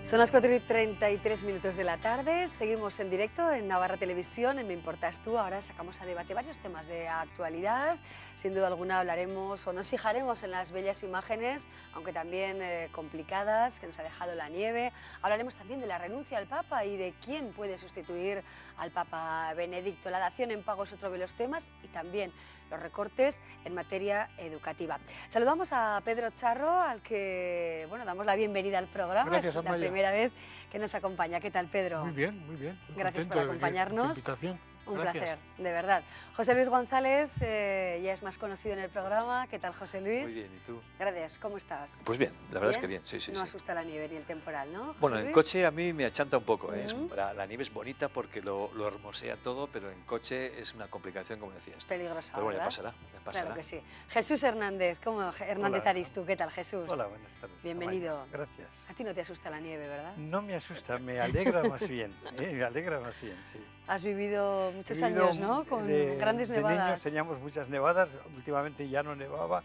Son las 4:33 de la tarde, seguimos en directo en Navarra Televisión, en Me Importas Tú. Ahora sacamos a debate varios temas de actualidad. Sin duda alguna hablaremos o nos fijaremos en las bellas imágenes, aunque también complicadas, que nos ha dejado la nieve. Hablaremos también de la renuncia al Papa y de quién puede sustituir al Papa Benedicto. La dación en pago es otro de los temas y también los recortes en materia educativa. Saludamos a Pedro Charro, al que damos la bienvenida al programa. Gracias, es la primera vez que nos acompaña. ¿Qué tal, Pedro? Muy bien, muy bien. Muy Gracias por contento acompañarnos. de tu invitación. Un Gracias. placer, de verdad. José Luis González ya es más conocido en el programa. ¿Qué tal, José Luis? Muy bien, ¿y tú? Gracias, ¿cómo estás? Pues bien, la verdad es que bien, sí. No sí. asusta la nieve ni el temporal, ¿no, José Bueno, Luis? en coche a mí me achanta un poco, ¿eh? La nieve es bonita porque lo hermosea todo, pero en coche es una complicación, como decías. Peligrosa, pero bueno, ¿verdad? ya pasará. Claro que sí. Jesús Hernández, ¿cómo Hernández Hola. Aristu? ¿Qué tal, Jesús? Hola, buenas tardes. Bienvenido. Amaya. Gracias. A ti no te asusta la nieve, ¿verdad? No me asusta, me alegra más bien. Me alegra más bien, sí. Has vivido muchos He vivido años, ¿no? Con grandes de nevadas. niños teníamos muchas nevadas, últimamente ya no nevaba,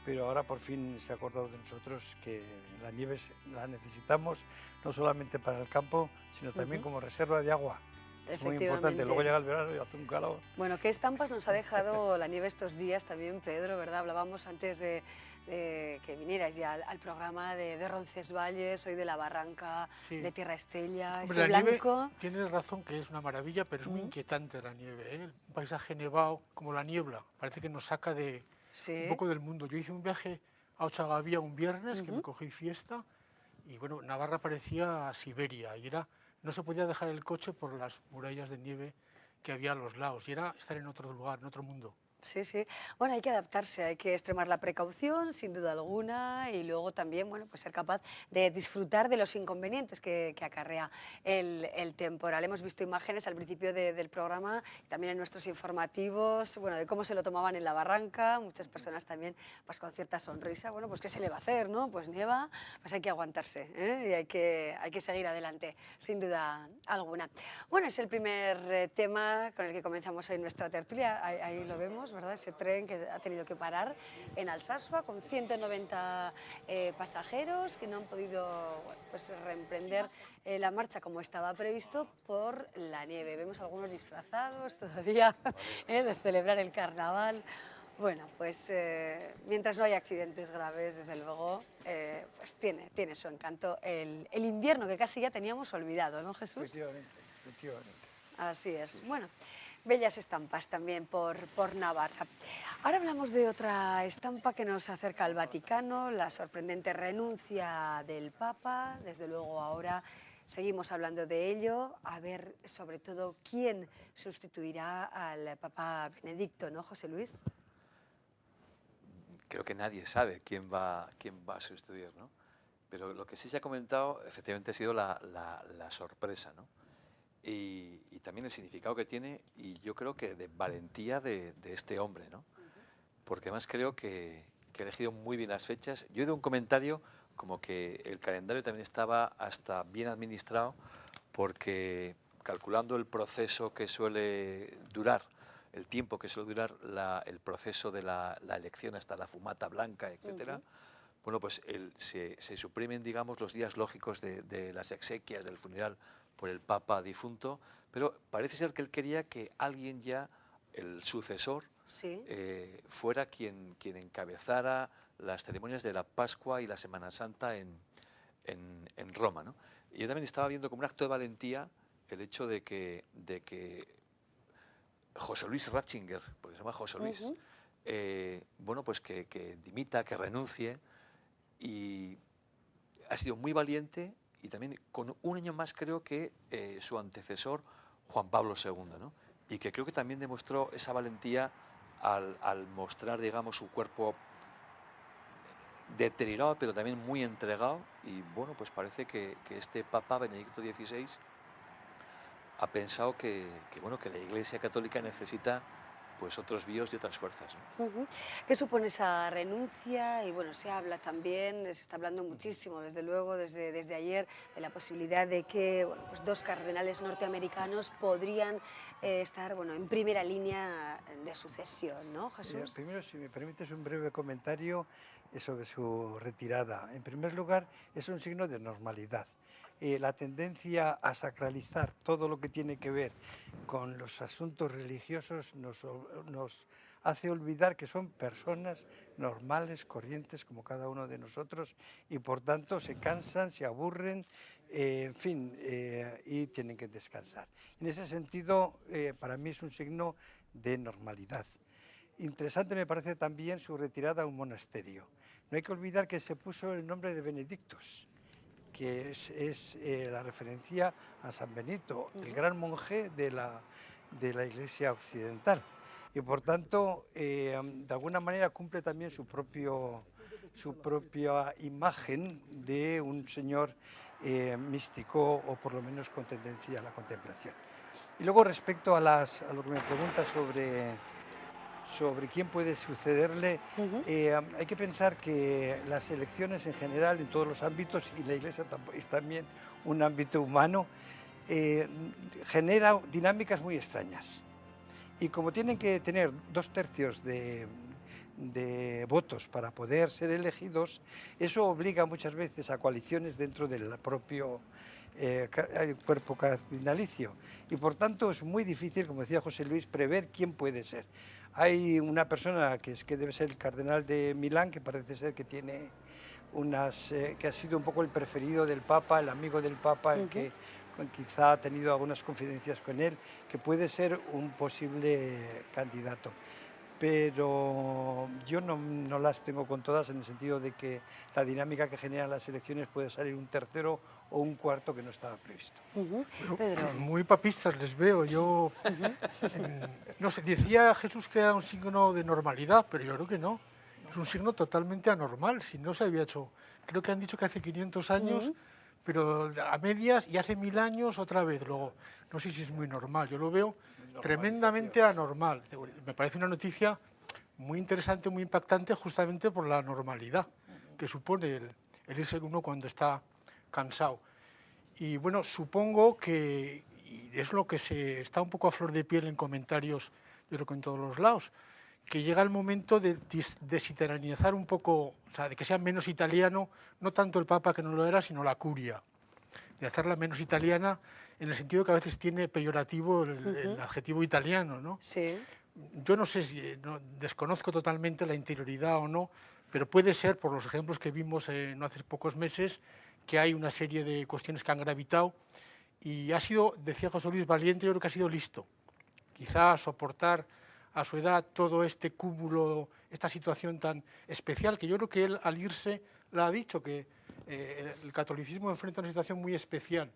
pero ahora por fin se ha acordado de nosotros que la nieve la necesitamos no solamente para el campo, sino también como reserva de agua. Es muy importante. Luego llega el verano y hace un calor. Bueno, ¿qué estampas nos ha dejado la nieve estos días también, Pedro, verdad? Hablábamos antes de que vinieras ya al programa de Roncesvalles, soy de la Barranca, Sí. de Tierra Estella, Hombre, ese la nieve, blanco. tienes razón que es una maravilla, pero es muy inquietante la nieve, ¿eh? El paisaje nevado, como la niebla, parece que nos saca un poco del mundo. Yo hice un viaje a Ochagavía un viernes, que me cogí fiesta, y bueno, Navarra parecía Siberia, y no se podía dejar el coche por las murallas de nieve que había a los lados, y era estar en otro lugar, en otro mundo. Sí, sí. Bueno, hay que adaptarse, hay que extremar la precaución, sin duda alguna, y luego también, pues ser capaz de disfrutar de los inconvenientes que acarrea el temporal. Hemos visto imágenes al principio del programa, también en nuestros informativos, de cómo se lo tomaban en la Barranca, muchas personas también, pues con cierta sonrisa, pues qué se le va a hacer, ¿no? Pues nieva, pues hay que aguantarse, ¿eh? Y hay que seguir adelante, sin duda alguna. Bueno, es el primer tema con el que comenzamos hoy nuestra tertulia, ahí lo vemos, ¿verdad? Ese tren que ha tenido que parar en Alsasua con 190 pasajeros que no han podido reemprender la marcha como estaba previsto por la nieve. Vemos algunos disfrazados todavía de celebrar el carnaval. Bueno, pues mientras no haya accidentes graves, desde luego, pues tiene su encanto el invierno que casi ya teníamos olvidado, ¿no, Jesús? Efectivamente. Así es. Sí. Bueno, bellas estampas también por Navarra. Ahora hablamos de otra estampa que nos acerca al Vaticano, la sorprendente renuncia del Papa. Desde luego ahora seguimos hablando de ello, a ver sobre todo quién sustituirá al Papa Benedicto, ¿no, José Luis? Creo que nadie sabe quién va a sustituir, ¿no? Pero lo que sí se ha comentado efectivamente ha sido la sorpresa, ¿no? Y también el significado que tiene, y yo creo que de valentía de este hombre, ¿no? Porque además creo que ha elegido muy bien las fechas. Yo he oído un comentario como que el calendario también estaba hasta bien administrado, porque calculando el proceso que suele durar, el tiempo que suele durar el proceso de la elección hasta la fumata blanca, etcétera, bueno, pues se suprimen, digamos, los días lógicos de las exequias, del funeral por el Papa difunto, pero parece ser que él quería que alguien ya, el sucesor, sí, fuera quien encabezara las ceremonias de la Pascua y la Semana Santa en Roma, ¿no? Y yo también estaba viendo como un acto de valentía el hecho de que José Luis Ratzinger, porque se llama José Luis, pues que dimita, que renuncie, y ha sido muy valiente, y también con un año más creo que su antecesor Juan Pablo II, ¿no? Y que creo que también demostró esa valentía al mostrar, digamos, su cuerpo deteriorado, pero también muy entregado, y bueno, pues parece que este Papa Benedicto XVI ha pensado que la Iglesia Católica necesita pues otros víos y otras fuerzas, ¿no? ¿Qué supone esa renuncia? Y se habla también, se está hablando muchísimo, desde luego, desde ayer, de la posibilidad de que pues dos cardenales norteamericanos podrían estar en primera línea de sucesión, ¿no, Jesús? Primero, si me permites un breve comentario sobre su retirada. En primer lugar, es un signo de normalidad. la tendencia a sacralizar todo lo que tiene que ver con los asuntos religiosos nos hace olvidar que son personas normales, corrientes, como cada uno de nosotros, y por tanto se cansan, se aburren, en fin, y tienen que descansar. En ese sentido, para mí es un signo de normalidad. Interesante me parece también su retirada a un monasterio. No hay que olvidar que se puso el nombre de Benedictus, que es la referencia a San Benito, el gran monje de la Iglesia occidental. Y por tanto, de alguna manera cumple también su propia imagen de un señor místico, o por lo menos con tendencia a la contemplación. Y luego respecto a lo que me pregunta sobre quién puede sucederle, hay que pensar que las elecciones en general, en todos los ámbitos, y la Iglesia es también un ámbito humano, genera dinámicas muy extrañas. Y como tienen que tener 2/3 de votos para poder ser elegidos, eso obliga muchas veces a coaliciones dentro del propio cuerpo cardinalicio. Y por tanto es muy difícil, como decía José Luis, prever quién puede ser. Hay una persona que debe ser el cardenal de Milán, que parece ser que tiene que ha sido un poco el preferido del Papa, el amigo del Papa, el que quizá ha tenido algunas confidencias con él, que puede ser un posible candidato. Pero yo no las tengo con todas, en el sentido de que la dinámica que generan las elecciones puede salir un tercero o un cuarto que no estaba previsto. Pedro. Muy papistas les veo. Yo no sé, decía Jesús que era un signo de normalidad, pero yo creo que no. Es un signo totalmente anormal, si no se había hecho. Creo que han dicho que hace 500 años, pero a medias, y hace 1000 años otra vez. Luego, no sé si es muy normal, yo lo veo tremendamente anormal. Me parece una noticia muy interesante, muy impactante, justamente por la normalidad que supone el irse uno cuando está cansado. Y bueno, supongo que, y es lo que se está un poco a flor de piel en comentarios, yo creo que en todos los lados, que llega el momento de desitalianizar un poco, o sea, de que sea menos italiano, no tanto el Papa, que no lo era, sino la curia, de hacerla menos italiana, en el sentido que a veces tiene peyorativo el adjetivo italiano, ¿no? Sí. Yo no sé si, desconozco totalmente la interioridad o no, pero puede ser, por los ejemplos que vimos no hace pocos meses, que hay una serie de cuestiones que han gravitado, y ha sido, decía José Luis, valiente, yo creo que ha sido listo. Quizá soportar a su edad todo este cúmulo, esta situación tan especial, que yo creo que él al irse la ha dicho, que el catolicismo enfrenta una situación muy especial.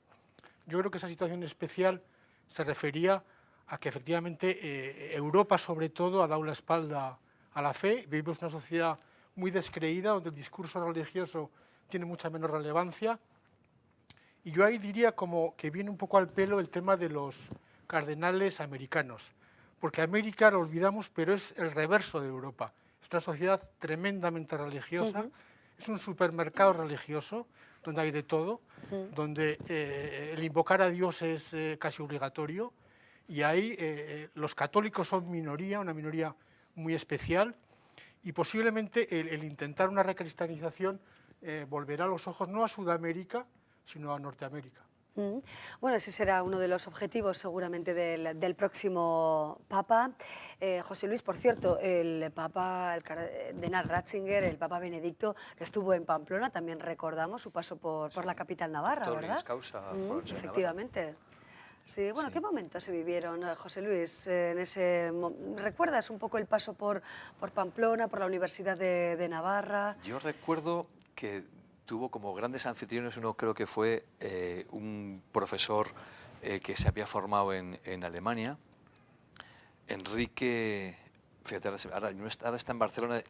Yo creo que esa situación especial se refería a que efectivamente Europa sobre todo ha dado la espalda a la fe. Vivimos una sociedad muy descreída, donde el discurso religioso tiene mucha menos relevancia. Y yo ahí diría como que viene un poco al pelo el tema de los cardenales americanos, porque América lo olvidamos, pero es el reverso de Europa. Es una sociedad tremendamente religiosa, es un supermercado religioso, donde hay de todo, donde el invocar a Dios es casi obligatorio, y ahí los católicos son minoría, una minoría muy especial, y posiblemente el intentar una recristianización volverá los ojos no a Sudamérica, sino a Norteamérica. Bueno, ese será uno de los objetivos seguramente del próximo Papa. José Luis, por cierto, el Papa, el cardenal Ratzinger, el Papa Benedicto, que estuvo en Pamplona, también recordamos su paso por la capital navarra, ¿verdad? Causa, efectivamente. Sí, bueno, sí. ¿Qué momentos se vivieron, José Luis? ¿Recuerdas un poco el paso por Pamplona, por la Universidad de Navarra? Yo recuerdo que tuvo como grandes anfitriones, uno creo que fue un profesor que se había formado en Alemania, Enrique, fíjate, ahora está en Barcelona,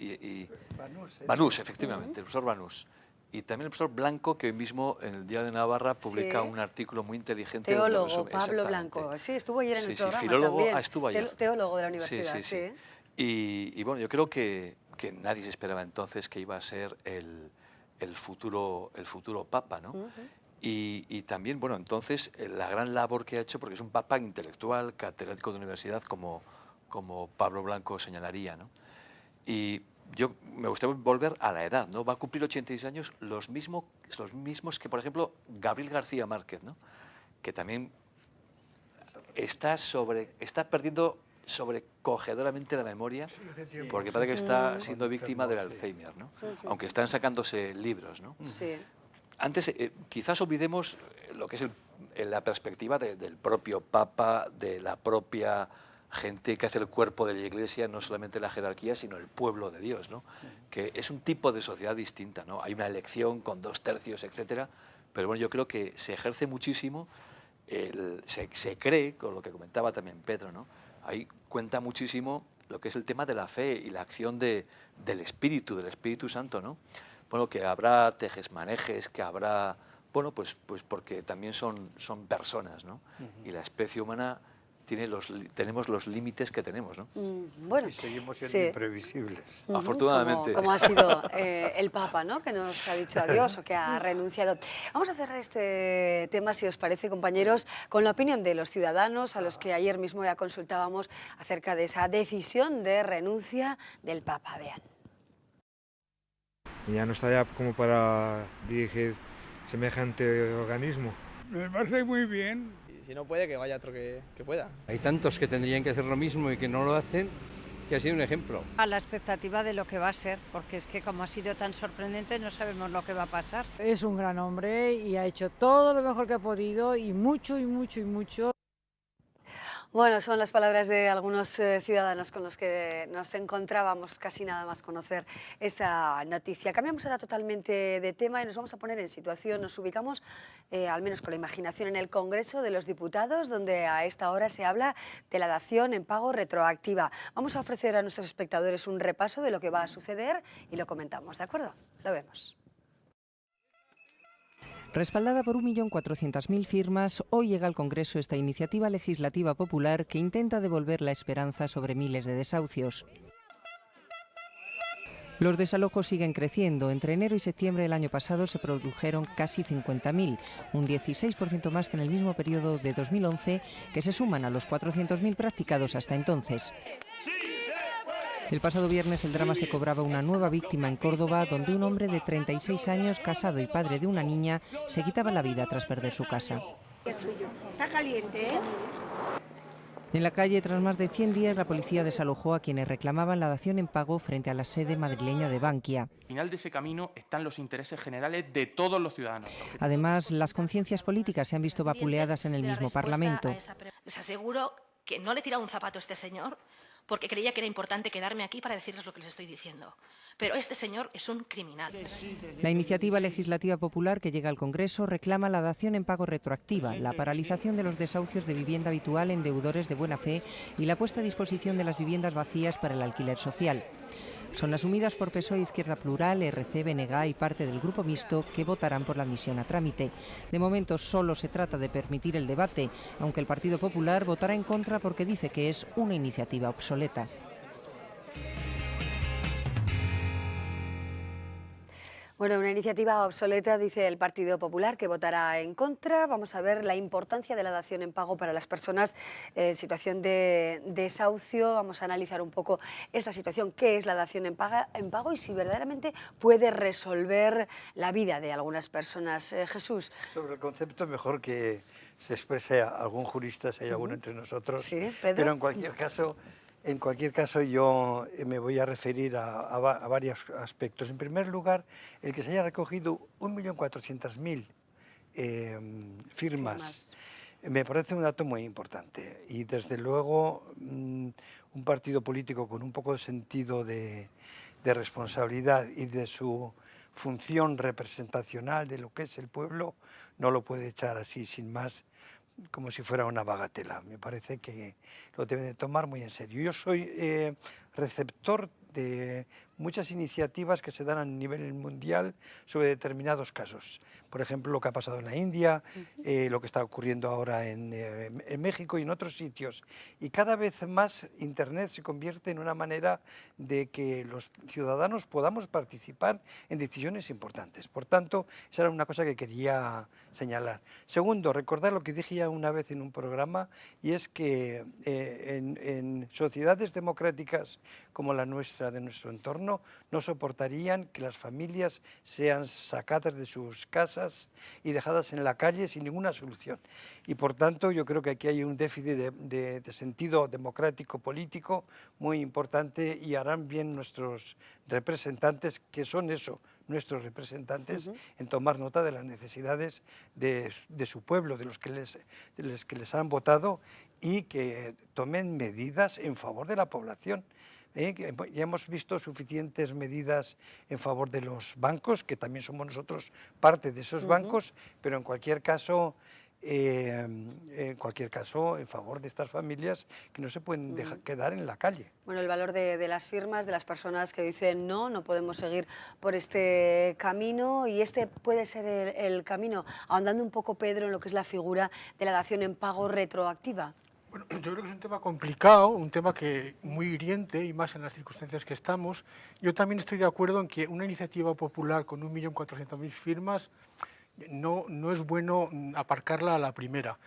Banús, efectivamente, el profesor Banús. Y también el profesor Blanco, que hoy mismo en el Diario de Navarra publica un artículo muy inteligente. Teólogo, Pablo Blanco, sí, estuvo ayer en el programa filólogo, también. Estuvo ayer. Teólogo de la universidad, sí. Y bueno, yo creo que nadie se esperaba entonces que iba a ser el futuro Papa, ¿no? Y también, bueno, entonces la gran labor que ha hecho, porque es un Papa intelectual, catedrático de universidad, como Pablo Blanco señalaría, ¿no? Y yo me gustaría volver a la edad, ¿no? Va a cumplir 86 años los mismos que, por ejemplo, Gabriel García Márquez, ¿no? Que también está perdiendo sobrecogedoramente la memoria, porque parece que está siendo víctima del Alzheimer, ¿no? Aunque están sacándose libros, ¿no? Sí. Antes, quizás olvidemos lo que es la perspectiva del propio Papa, de la propia gente que hace el cuerpo de la Iglesia, no solamente la jerarquía, sino el pueblo de Dios, ¿no? Que es un tipo de sociedad distinta, ¿no? Hay una elección con 2/3, etcétera, pero bueno, yo creo que se ejerce muchísimo, se cree, con lo que comentaba también Pedro, ¿no? Ahí cuenta muchísimo lo que es el tema de la fe y la acción del Espíritu Santo, ¿no? Bueno, que habrá tejesmanejes, que habrá, bueno, pues porque también son personas, ¿no? Y la especie humana tenemos los límites que tenemos, ¿no? Bueno, y seguimos siendo imprevisibles. Afortunadamente. Como ha sido el Papa, ¿no? Que nos ha dicho adiós o que ha renunciado. Vamos a cerrar este tema, si os parece, compañeros, con la opinión de los ciudadanos a los que ayer mismo ya consultábamos acerca de esa decisión de renuncia del Papa. Vean. Ya no está ya como para dirigir semejante organismo. Me parece muy bien. Si no puede, que vaya otro que pueda. Hay tantos que tendrían que hacer lo mismo y que no lo hacen, que ha sido un ejemplo. A la expectativa de lo que va a ser, porque es que como ha sido tan sorprendente no sabemos lo que va a pasar. Es un gran hombre y ha hecho todo lo mejor que ha podido y mucho y mucho y mucho. Bueno, son las palabras de algunos ciudadanos con los que nos encontrábamos casi nada más conocer esa noticia. Cambiamos ahora totalmente de tema y nos vamos a poner en situación, nos ubicamos, al menos con la imaginación, en el Congreso de los Diputados, donde a esta hora se habla de la dación en pago retroactiva. Vamos a ofrecer a nuestros espectadores un repaso de lo que va a suceder y lo comentamos, ¿de acuerdo? Lo vemos. Respaldada por 1.400.000 firmas, hoy llega al Congreso esta iniciativa legislativa popular que intenta devolver la esperanza sobre miles de desahucios. Los desalojos siguen creciendo. Entre enero y septiembre del año pasado se produjeron casi 50.000, un 16% más que en el mismo periodo de 2011, que se suman a los 400.000 practicados hasta entonces. El pasado viernes el drama se cobraba una nueva víctima en Córdoba, donde un hombre de 36 años, casado y padre de una niña, se quitaba la vida tras perder su casa. Está caliente, ¿eh? En la calle, tras más de 100 días, la policía desalojó a quienes reclamaban la dación en pago frente a la sede madrileña de Bankia. Al final de ese camino están los intereses generales de todos los ciudadanos. Además, las conciencias políticas se han visto vapuleadas en el mismo Parlamento. Les aseguro que no le he tirado un zapato a este señor, porque creía que era importante quedarme aquí para decirles lo que les estoy diciendo. Pero este señor es un criminal. La iniciativa legislativa popular que llega al Congreso reclama la dación en pago retroactiva, la paralización de los desahucios de vivienda habitual en deudores de buena fe y la puesta a disposición de las viviendas vacías para el alquiler social. Son asumidas por PSOE, Izquierda Plural, RC, BNG y parte del Grupo Mixto, que votarán por la admisión a trámite. De momento solo se trata de permitir el debate, aunque el Partido Popular votará en contra porque dice que es una iniciativa obsoleta. Bueno, una iniciativa obsoleta, dice el Partido Popular, que votará en contra. Vamos a ver la importancia de la dación en pago para las personas en situación de desahucio. Vamos a analizar un poco esta situación, qué es la dación en pago y si verdaderamente puede resolver la vida de algunas personas. Jesús. Sobre el concepto, mejor que se exprese algún jurista, si hay alguno entre nosotros. Sí, Pedro. Pero en cualquier caso, yo me voy a referir a varios aspectos. En primer lugar, el que se haya recogido 1.400.000 firmas me parece un dato muy importante. Y desde luego, un partido político con un poco de sentido de responsabilidad y de su función representacional de lo que es el pueblo, no lo puede echar así, sin más, como si fuera una bagatela. Me parece que lo deben de tomar muy en serio. Yo soy receptor de muchas iniciativas que se dan a nivel mundial sobre determinados casos. Por ejemplo, lo que ha pasado en la India, lo que está ocurriendo ahora en México y en otros sitios. Y cada vez más Internet se convierte en una manera de que los ciudadanos podamos participar en decisiones importantes. Por tanto, esa era una cosa que quería señalar. Segundo, recordar lo que dije ya una vez en un programa, y es que en sociedades democráticas como la nuestra, de nuestro entorno, gobierno no soportarían que las familias sean sacadas de sus casas y dejadas en la calle sin ninguna solución. Y por tanto yo creo que aquí hay un déficit de sentido democrático político muy importante, y harán bien nuestros representantes, que son eso, nuestros representantes, en tomar nota de las necesidades de su pueblo, de los que les han votado, y que tomen medidas en favor de la población. Ya hemos visto suficientes medidas en favor de los bancos, que también somos nosotros parte de esos bancos, pero en cualquier caso en favor de estas familias que no se pueden quedar en la calle. Bueno, el valor de las firmas, de las personas que dicen no podemos seguir por este camino, y este puede ser el camino, ahondando un poco, Pedro, en lo que es la figura de la dación en pago retroactiva. Bueno, yo creo que es un tema complicado, un tema que muy hiriente, y más en las circunstancias que estamos. Yo también estoy de acuerdo en que una iniciativa popular con 1.400.000 firmas no es bueno aparcarla a la primera.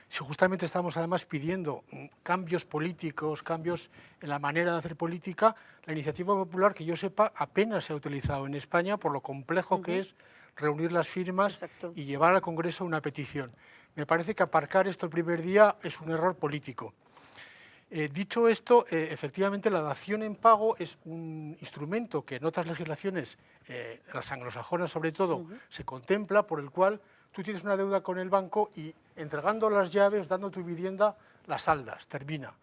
Si justamente estamos además pidiendo cambios políticos, cambios en la manera de hacer política, la iniciativa popular, que yo sepa, apenas se ha utilizado en España por lo complejo que es reunir las firmas y llevar al Congreso una petición. Me parece que aparcar esto el primer día es un error político. Dicho esto, efectivamente la dación en pago es un instrumento que en otras legislaciones, las anglosajonas sobre todo, se contempla, por el cual tú tienes una deuda con el banco y entregando las llaves, dando tu vivienda, las saldas, termina.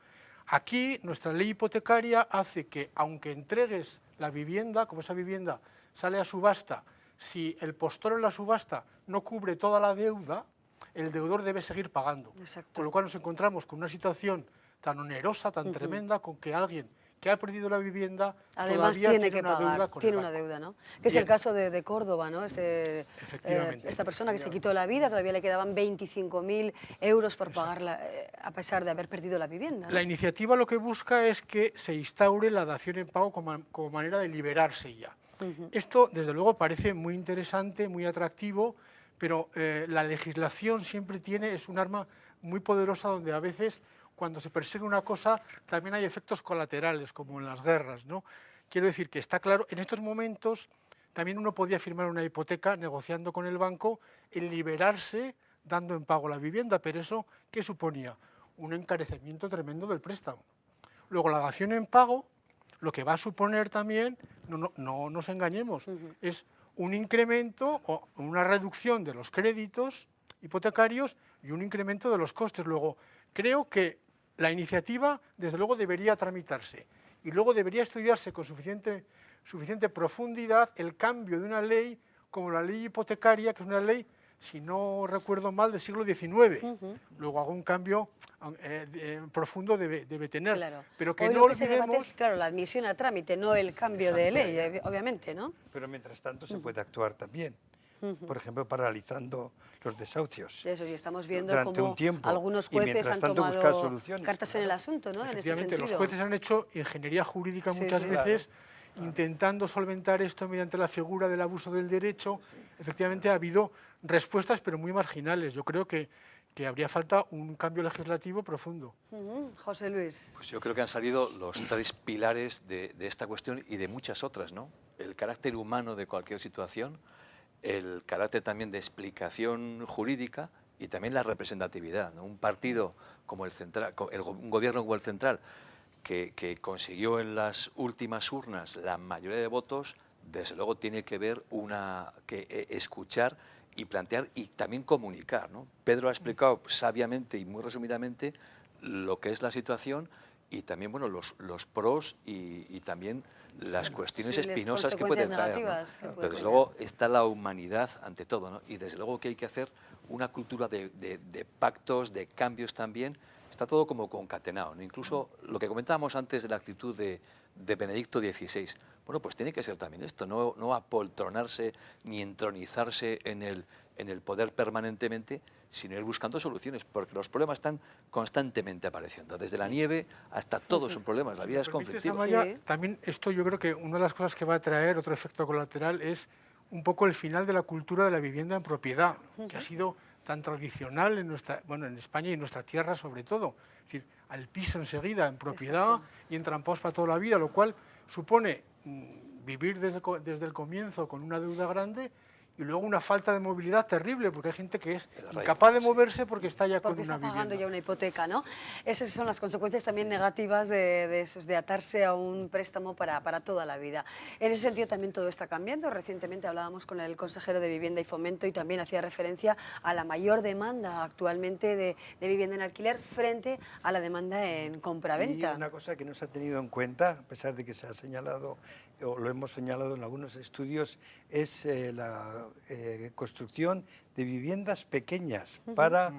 Aquí nuestra ley hipotecaria hace que, aunque entregues la vivienda, como esa vivienda sale a subasta, si el postor en la subasta no cubre toda la deuda, el deudor debe seguir pagando. Con lo cual nos encontramos con una situación tan onerosa, tan tremenda, con que alguien que ha perdido la vivienda además todavía tiene que una pagar, deuda con tiene el una banco. deuda, ¿no? Que es el caso de Córdoba, ¿no? Esta persona que se quitó la vida, todavía le quedaban 25.000 euros por pagarla, a pesar de haber perdido la vivienda, ¿no? La iniciativa lo que busca es que se instaure la dación en pago como manera de liberarse ya. Esto, desde luego, parece muy interesante, muy atractivo, pero la legislación siempre es un arma muy poderosa, donde a veces, cuando se persigue una cosa, también hay efectos colaterales, como en las guerras, ¿no? Quiero decir que está claro, en estos momentos también uno podía firmar una hipoteca negociando con el banco, el liberarse dando en pago la vivienda, pero eso, ¿qué suponía? Un encarecimiento tremendo del préstamo. Luego, la dación en pago, lo que va a suponer también, no nos engañemos, es un incremento o una reducción de los créditos hipotecarios y un incremento de los costes. Luego, creo que la iniciativa, desde luego, debería tramitarse, y luego debería estudiarse con suficiente profundidad el cambio de una ley como la ley hipotecaria, que es una ley, si no recuerdo mal, del siglo XIX. Luego algún cambio profundo debe tener. Claro. Pero que hoy no lo que se debate olvidemos... es, claro, la admisión a trámite, no el cambio de ley, obviamente, ¿no? Pero mientras tanto se puede actuar también. Por ejemplo, paralizando los desahucios. Eso, y estamos viendo durante cómo un tiempo, algunos y jueces mientras han tanto tomado buscar soluciones, cartas en el asunto, ¿no? En este Efectivamente, sentido. los jueces han hecho ingeniería jurídica muchas veces, intentando solventar esto mediante la figura del abuso del derecho. Efectivamente ha habido respuestas, pero muy marginales. Yo creo que habría falta un cambio legislativo profundo. José Luis. Pues yo creo que han salido los tres pilares de esta cuestión y de muchas otras, ¿no? El carácter humano de cualquier situación, el carácter también de explicación jurídica y también la representatividad, ¿no? Un partido como el Central, un gobierno como el Central, que consiguió en las últimas urnas la mayoría de votos, desde luego tiene que ver escuchar y plantear y también comunicar, ¿no? Pedro ha explicado sabiamente y muy resumidamente lo que es la situación y también, bueno, los pros y también las cuestiones espinosas que pueden traer, ¿no? Pero desde luego está la humanidad ante todo, ¿no? Y desde luego que hay que hacer una cultura de pactos, de cambios también. Está todo como concatenado, ¿no? Incluso lo que comentábamos antes de la actitud de Benedicto XVI. Bueno, pues tiene que ser también esto, no apoltronarse ni entronizarse en el poder permanentemente, sino ir buscando soluciones, porque los problemas están constantemente apareciendo. Desde la nieve hasta todos son problemas, la vida es conflictiva. Amaya, también esto yo creo que una de las cosas que va a traer otro efecto colateral es un poco el final de la cultura de la vivienda en propiedad, que ha sido tan tradicional en España y en nuestra tierra sobre todo. Es decir, al piso enseguida, en propiedad y entrampados para toda la vida, lo cual supone vivir desde el comienzo con una deuda grande y luego una falta de movilidad terrible, porque hay gente que es incapaz de moverse porque está ya con una vivienda. Porque está pagando ya una hipoteca, ¿no? Esas son las consecuencias también negativas de atarse a un préstamo para toda la vida. En ese sentido también todo está cambiando. Recientemente hablábamos con el consejero de Vivienda y Fomento y también hacía referencia a la mayor demanda actualmente de vivienda en alquiler frente a la demanda en compraventa. Y una cosa que no se ha tenido en cuenta, a pesar de que se ha señalado, o lo hemos señalado en algunos estudios, es la construcción de viviendas pequeñas para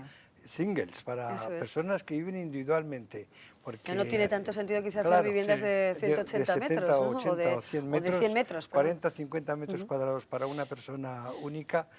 singles, para personas que viven individualmente. Porque, que no tiene tanto sentido quizás hacer viviendas de 180 metros, ¿no? 80 o 100 metros, o de 100 metros 40, 50 metros cuadrados para una persona única,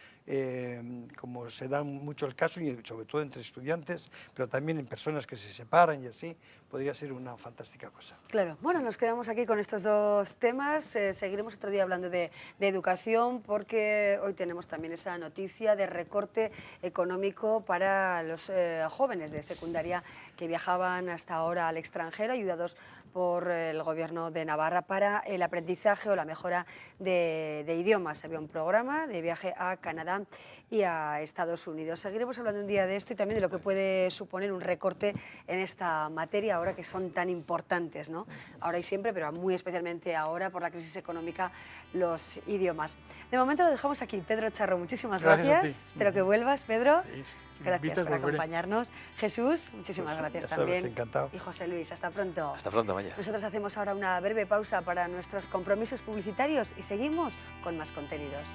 como se da mucho el caso, y sobre todo entre estudiantes, pero también en personas que se separan y así, podría ser una fantástica cosa. Claro, bueno, nos quedamos aquí con estos dos temas, seguiremos otro día hablando de educación, porque hoy tenemos también esa noticia de recorte económico para los jóvenes de secundaria que viajaban hasta ahora al extranjero, ayudados por el Gobierno de Navarra para el aprendizaje o la mejora de idiomas. Había un programa de viaje a Canadá y a Estados Unidos. Seguiremos hablando un día de esto y también de lo que puede suponer un recorte en esta materia ahora que son tan importantes, ¿no? Ahora y siempre, pero muy especialmente ahora por la crisis económica, los idiomas. De momento lo dejamos aquí. Pedro Charro, muchísimas gracias. Espero que vuelvas, Pedro. Gracias por acompañarnos. Jesús, muchísimas gracias también. Encantado. Y José Luis, hasta pronto. Hasta pronto, Maya. Nosotros hacemos ahora una breve pausa para nuestros compromisos publicitarios y seguimos con más contenidos.